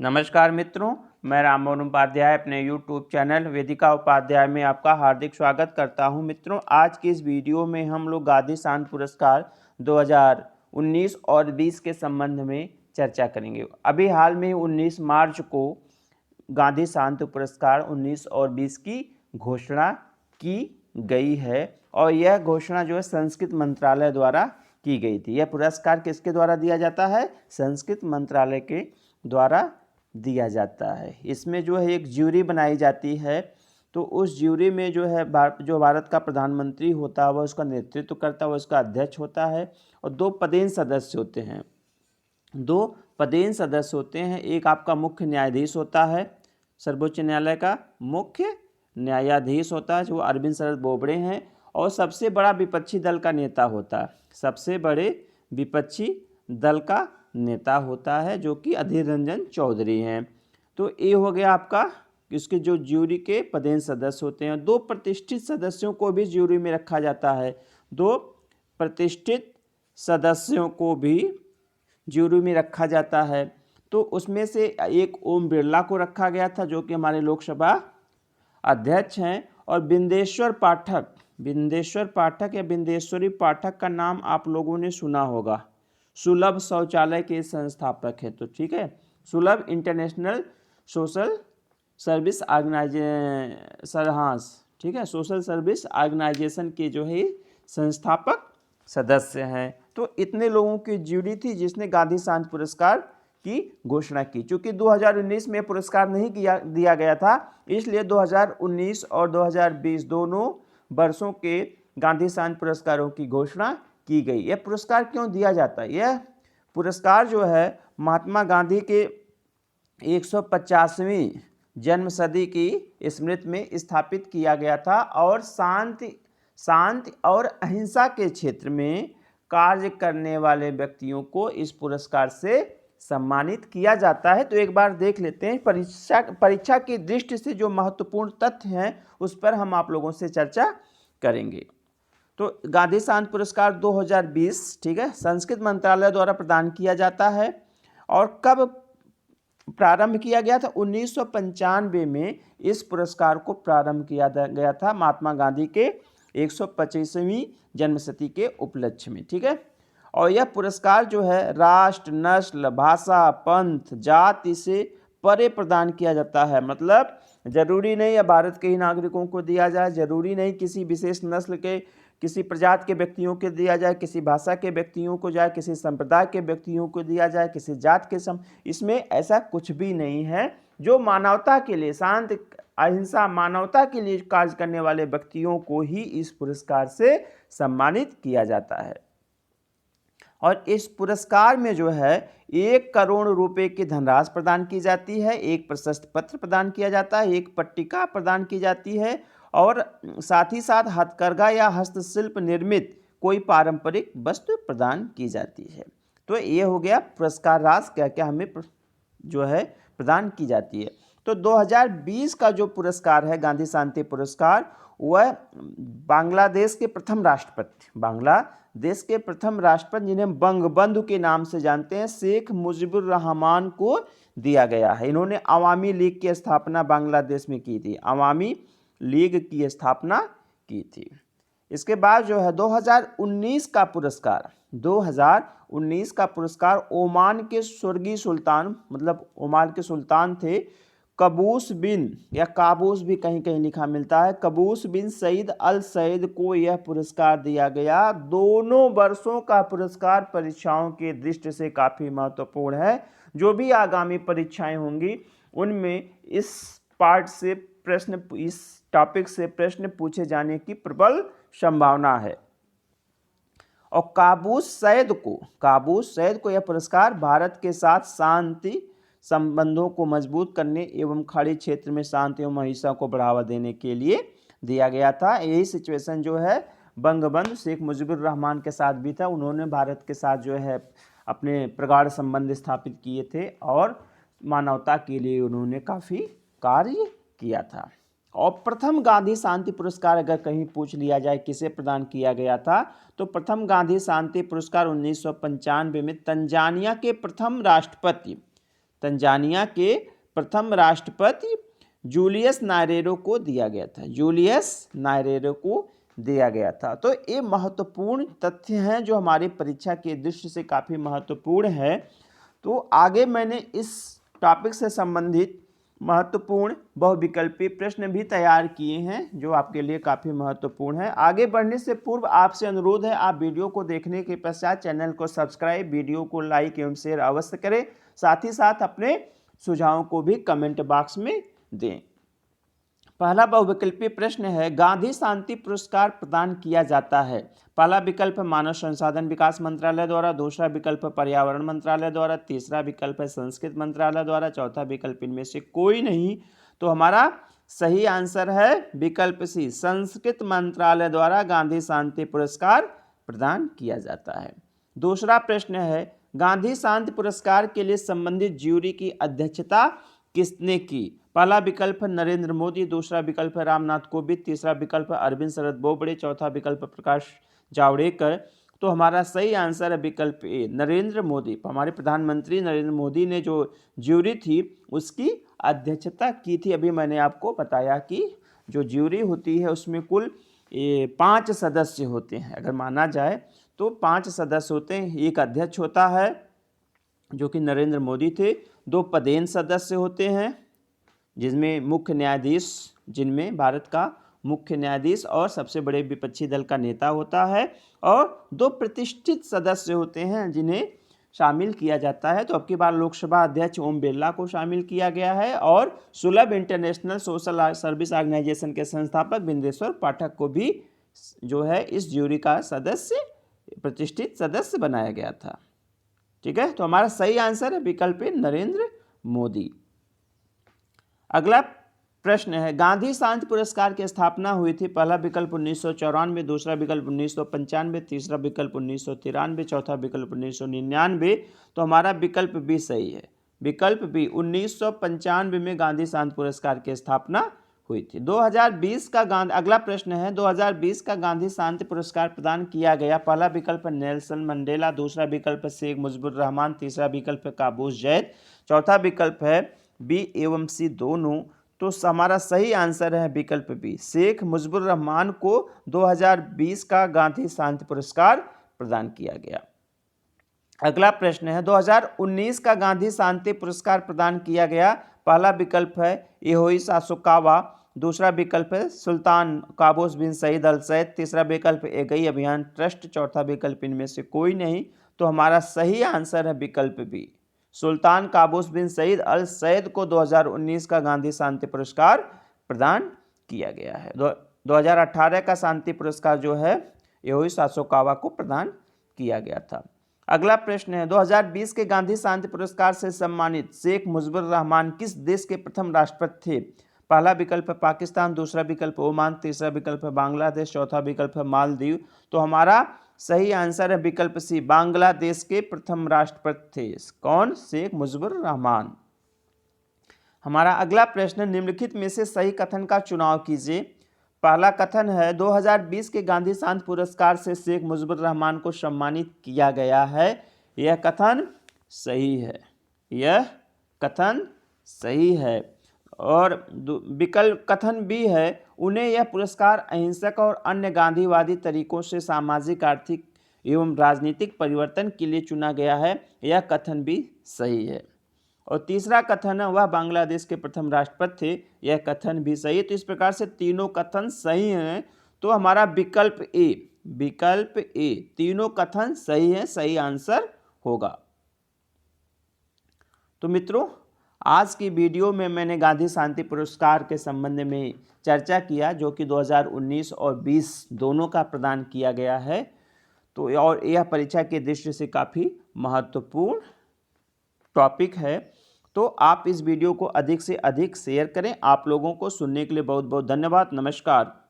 नमस्कार मित्रों, मैं राममोहन उपाध्याय अपने YouTube चैनल वेदिका उपाध्याय में आपका हार्दिक स्वागत करता हूं। मित्रों, आज की इस वीडियो में हम लोग गांधी शांति पुरस्कार 2019 और 20 के संबंध में चर्चा करेंगे। अभी हाल में 19 मार्च को गांधी शांति पुरस्कार 19 और 20 की घोषणा की गई है और यह घोषणा जो है संस्कृत मंत्रालय द्वारा की गई थी। यह पुरस्कार किसके द्वारा दिया जाता है? संस्कृत मंत्रालय के द्वारा दिया जाता है। इसमें जो है एक ज्यूरी बनाई जाती है, तो उस ज्यूरी में जो है जो भारत का प्रधानमंत्री होता है वह उसका नेतृत्व करता है, वह उसका अध्यक्ष होता है और दो पदेन सदस्य होते हैं। एक आपका मुख्य न्यायाधीश होता है, सर्वोच्च न्यायालय का मुख्य न्यायाधीश होता है जो अरविंद शरद बोबड़े हैं, और सबसे बड़ा विपक्षी दल का नेता होता है। सबसे बड़े विपक्षी दल का नेता होता है जो कि अधीर रंजन चौधरी हैं। तो ये हो गया आपका इसके जो ज्यूरी के पदेन सदस्य होते हैं। दो प्रतिष्ठित सदस्यों को भी ज्यूरी में रखा जाता है। दो प्रतिष्ठित सदस्यों को भी ज्यूरी में रखा जाता है। तो उसमें से एक ओम बिरला को रखा गया था जो कि हमारे लोकसभा अध्यक्ष हैं, और बिंदेश्वर पाठक या बिंदेश्वरी पाठक का नाम आप लोगों ने सुना होगा। सुलभ शौचालय के संस्थापक है। तो ठीक है, सुलभ इंटरनेशनल सोशल सर्विस ठीक है, सोशल सर्विस ऑर्गेनाइजेशन के जो है संस्थापक सदस्य हैं। तो इतने लोगों की ज्यूरी थी जिसने गांधी शांति पुरस्कार की घोषणा की। चूंकि 2019 में पुरस्कार नहीं दिया गया था, इसलिए 2019 और 2020 दोनों वर्षों के गांधी शांति पुरस्कारों की घोषणा की गई। यह पुरस्कार क्यों दिया जाता है? यह पुरस्कार जो है महात्मा गांधी के 150वीं जन्म शती की स्मृति में स्थापित किया गया था और शांति और अहिंसा के क्षेत्र में कार्य करने वाले व्यक्तियों को इस पुरस्कार से सम्मानित किया जाता है। तो एक बार देख लेते हैं परीक्षा की दृष्टि से जो महत्वपूर्ण तथ्य हैं उस पर हम आप लोगों से चर्चा करेंगे। तो गांधी शांति पुरस्कार 2020 ठीक है, संस्कृत मंत्रालय द्वारा प्रदान किया जाता है। और कब प्रारंभ किया गया था? 1995 में इस पुरस्कार को प्रारंभ किया गया था महात्मा गांधी के 125वीं जन्मशती के उपलक्ष्य में। ठीक है, और यह पुरस्कार जो है राष्ट्र, नस्ल, भाषा, पंथ, जाति से परे प्रदान किया जाता है। मतलब जरूरी नहीं है भारत के ही नागरिकों को दिया जाए, जरूरी नहीं किसी विशेष नस्ल के, किसी प्रजाति के व्यक्तियों को दिया जाए, किसी भाषा के व्यक्तियों को जाए, किसी संप्रदाय के व्यक्तियों को दिया जाए, किसी जात के इसमें ऐसा कुछ भी नहीं है। जो मानवता के लिए, शांति, अहिंसा, मानवता के लिए कार्य करने वाले व्यक्तियों को ही इस पुरस्कार से सम्मानित किया जाता है। और इस पुरस्कार में जो है 1 करोड़ रुपए की धनराशि प्रदान की जाती है, एक प्रशस्ति पत्र प्रदान किया जाता है, एक पट्टिका प्रदान की जाती है, और साथ ही साथ हथकरघा या हस्तशिल्प निर्मित कोई पारंपरिक वस्तु प्रदान की जाती है। तो ये हो गया पुरस्कार राशि क्या क्या हमें जो है प्रदान की जाती है। तो 2020 का जो पुरस्कार है गांधी शांति पुरस्कार, वह बांग्लादेश के प्रथम राष्ट्रपति जिन्हें बंगबंधु के नाम से जानते हैं, शेख मुजीबुर रहमान को दिया गया है। इन्होंने अवामी लीग की स्थापना बांग्लादेश में की थी, अवामी लीग की स्थापना की थी। इसके बाद जो है 2019 का पुरस्कार ओमान के स्वर्गीय सुल्तान, मतलब ओमान के सुल्तान थे, कबूस बिन, या काबूस भी कहीं कहीं लिखा मिलता है, कबूस बिन सईद अल सईद को यह पुरस्कार दिया गया। दोनों वर्षों का पुरस्कार परीक्षाओं की दृष्टि से काफ़ी महत्वपूर्ण है। जो भी आगामी परीक्षाएं होंगी उनमें इस टॉपिक से प्रश्न पूछे जाने की प्रबल संभावना है। और काबूस सैयद को यह पुरस्कार भारत के साथ शांति संबंधों को मजबूत करने एवं खाड़ी क्षेत्र में शांति एवं अहिंसा को बढ़ावा देने के लिए दिया गया था। यही सिचुएशन जो है बंगबंधु शेख मुजीबुर रहमान के साथ भी था। उन्होंने भारत के साथ जो है अपने प्रगाढ़ संबंध स्थापित किए थे और मानवता के लिए उन्होंने काफ़ी कार्य किया था। और प्रथम गांधी शांति पुरस्कार अगर कहीं पूछ लिया जाए किसे प्रदान किया गया था, तो प्रथम गांधी शांति पुरस्कार 1995 में तंजानिया के प्रथम राष्ट्रपति तंजानिया के प्रथम राष्ट्रपति जूलियस नायरेरो को दिया गया था। जूलियस नायरेरो को दिया गया था। तो ये महत्वपूर्ण तथ्य हैं जो हमारी परीक्षा के दृष्टि से काफ़ी महत्वपूर्ण है। तो आगे मैंने इस टॉपिक से संबंधित महत्वपूर्ण बहुविकल्पी प्रश्न भी तैयार किए हैं जो आपके लिए काफ़ी महत्वपूर्ण है। आगे बढ़ने से पूर्व आपसे अनुरोध है, आप वीडियो को देखने के पश्चात चैनल को सब्सक्राइब, वीडियो को लाइक एवं शेयर अवश्य करें। साथ ही साथ अपने सुझावों को भी कमेंट बॉक्स में दें। पहला बहुविकल्पी प्रश्न है, गांधी शांति पुरस्कार प्रदान किया जाता है। पहला विकल्प मानव संसाधन विकास मंत्रालय द्वारा, दूसरा विकल्प पर्यावरण मंत्रालय द्वारा, तीसरा विकल्प है संस्कृति मंत्रालय द्वारा, चौथा विकल्प इनमें से कोई नहीं। तो हमारा सही आंसर है विकल्प सी, संस्कृति मंत्रालय द्वारा गांधी शांति पुरस्कार प्रदान किया जाता है। दूसरा प्रश्न है, गांधी शांति पुरस्कार के लिए संबंधित ज्यूरी की अध्यक्षता किसने की? पहला विकल्प नरेंद्र मोदी, दूसरा विकल्प रामनाथ कोविंद, तीसरा विकल्प अरविंद शरद बोबड़े, चौथा विकल्प प्रकाश जावड़ेकर। तो हमारा सही आंसर है विकल्प ए, नरेंद्र मोदी। हमारे प्रधानमंत्री नरेंद्र मोदी ने जो ज्यूरी थी उसकी अध्यक्षता की थी। अभी मैंने आपको बताया कि जो ज्यूरी होती है उसमें कुल 5 सदस्य होते हैं। अगर माना जाए तो 5 सदस्य होते हैं। एक अध्यक्ष होता है जो कि नरेंद्र मोदी थे, 2 पदेन सदस्य होते हैं जिनमें मुख्य न्यायाधीश, जिनमें भारत का मुख्य न्यायाधीश और सबसे बड़े विपक्षी दल का नेता होता है, और 2 प्रतिष्ठित सदस्य होते हैं जिन्हें शामिल किया जाता है। तो अब की बार लोकसभा अध्यक्ष ओम बिरला को शामिल किया गया है और सुलभ इंटरनेशनल सोशल सर्विस ऑर्गेनाइजेशन के संस्थापक बिंदेश्वर पाठक को भी जो है इस ज्यूरी का सदस्य, प्रतिष्ठित सदस्य बनाया गया था। ठीक है, तो हमारा सही आंसर है विकल्प नरेंद्र मोदी। अगला प्रश्न है, गांधी शांति पुरस्कार की स्थापना हुई थी। पहला विकल्प 1994, दूसरा विकल्प 1995, तीसरा विकल्प 1993, चौथा विकल्प 1999। तो हमारा विकल्प बी सही है। विकल्प बी 1995 में गांधी शांति पुरस्कार की स्थापना हुई थी। 2020 का अगला प्रश्न है, 2020 का गांधी शांति पुरस्कार प्रदान किया गया। पहला विकल्प नेल्सन मंडेला, दूसरा विकल्प शेख मुजीबुर रहमान, तीसरा विकल्प काबूस जैद, चौथा विकल्प है बी एवं सी दोनों। तो हमारा सही आंसर है विकल्प बी, शेख मुजीबुर रहमान को 2020 का गांधी शांति पुरस्कार प्रदान किया गया। अगला प्रश्न है, 2019 का गांधी शांति पुरस्कार प्रदान किया गया। पहला विकल्प है एहोई सासोकावा, दूसरा विकल्प है सुल्तान Qaboos bin Said al Syed, तीसरा विकल्प एगई अभियान ट्रस्ट, चौथा विकल्प इनमें से कोई नहीं। तो हमारा सही आंसर है विकल्प B, Sultan Qaboos bin Said al Said को 2019 का गांधी शांति पुरस्कार प्रदान किया गया है। 2018 का शांति पुरस्कार जो है एहोई सासोकावा को प्रदान किया गया था। अगला प्रश्न है, 2020 के गांधी शांति पुरस्कार से सम्मानित शेख मुजीबुर रहमान किस देश के प्रथम राष्ट्रपति थे? पहला विकल्प पाकिस्तान, दूसरा विकल्प ओमान, तीसरा विकल्प बांग्लादेश, चौथा विकल्प मालदीव। तो हमारा सही आंसर है विकल्प सी, बांग्लादेश के प्रथम राष्ट्रपति थे। कौन? शेख मुजीबुर रहमान। हमारा अगला प्रश्न, निम्नलिखित में से सही कथन का चुनाव कीजिए। पहला कथन है, 2020 के गांधी शांति पुरस्कार से शेख मुजीबुर रहमान को सम्मानित किया गया है। यह कथन सही है, यह कथन सही है। और विकल्प कथन बी है, उन्हें यह पुरस्कार अहिंसक और अन्य गांधीवादी तरीकों से सामाजिक, आर्थिक एवं राजनीतिक परिवर्तन के लिए चुना गया है। यह कथन भी सही है। और तीसरा कथन है, वह बांग्लादेश के प्रथम राष्ट्रपति थे। यह कथन भी सही है। तो इस प्रकार से तीनों कथन सही हैं। तो हमारा विकल्प ए, तीनों कथन सही है, सही आंसर होगा। तो मित्रों, आज की वीडियो में मैंने गांधी शांति पुरस्कार के संबंध में चर्चा किया, जो कि 2019 और 20 दोनों का प्रदान किया गया है। तो और यह परीक्षा की दृष्टि से काफ़ी महत्वपूर्ण टॉपिक है। तो आप इस वीडियो को अधिक से अधिक शेयर करें। आप लोगों को सुनने के लिए बहुत बहुत धन्यवाद। नमस्कार।